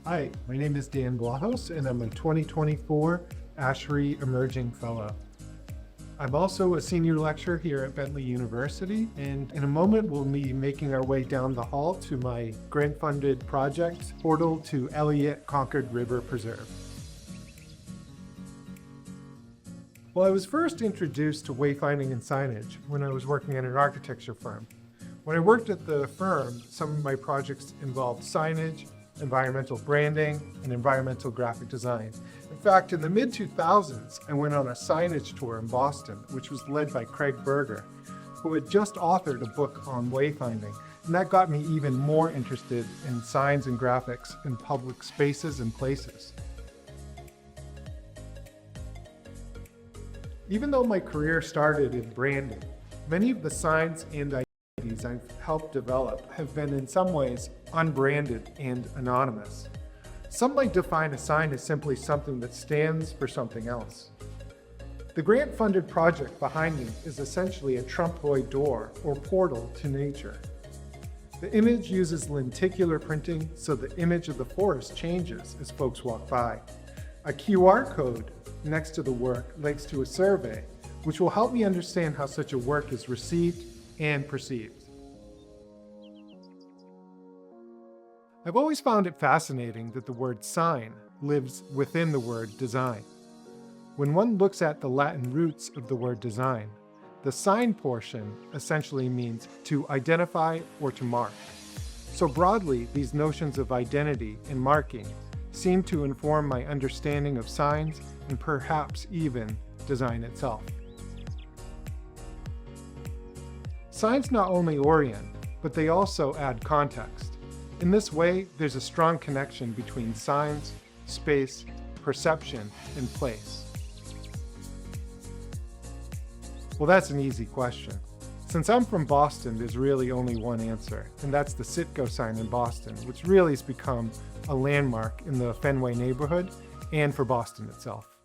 Hi, my name is Dan Vlahos, and I'm a 2024 ASHRAE Emerging Fellow. I'm also a senior lecturer here at Bentley University, and in a moment we'll be making our way down the hall to my grant-funded project, Portal to Elliott-Concord River Preserve. Well, I was first introduced to wayfinding and signage when I was working at an architecture firm. When I worked at the firm, some of my projects involved signage, environmental branding, and environmental graphic design. In fact, in the mid-2000s, I went on a signage tour in Boston, which was led by Craig Berger, who had just authored a book on wayfinding. And that got me even more interested in signs and graphics in public spaces and places. Even though my career started in branding, many of the signs and identities I've helped develop have been in some ways unbranded and anonymous. Some might define a sign as simply something that stands for something else. The grant-funded project behind me is essentially a trompe-l'oeil door or portal to nature. The image uses lenticular printing, so the image of the forest changes as folks walk by. A QR code next to the work links to a survey, which will help me understand how such a work is received and perceived. I've always found it fascinating that the word sign lives within the word design. When one looks at the Latin roots of the word design, the sign portion essentially means to identify or to mark. So broadly, these notions of identity and marking seem to inform my understanding of signs and perhaps even design itself. Signs not only orient, but they also add context. In this way, there's a strong connection between signs, space, perception, and place. Well, that's an easy question. Since I'm from Boston, there's really only one answer, and that's the Citgo sign in Boston, which really has become a landmark in the Fenway neighborhood and for Boston itself.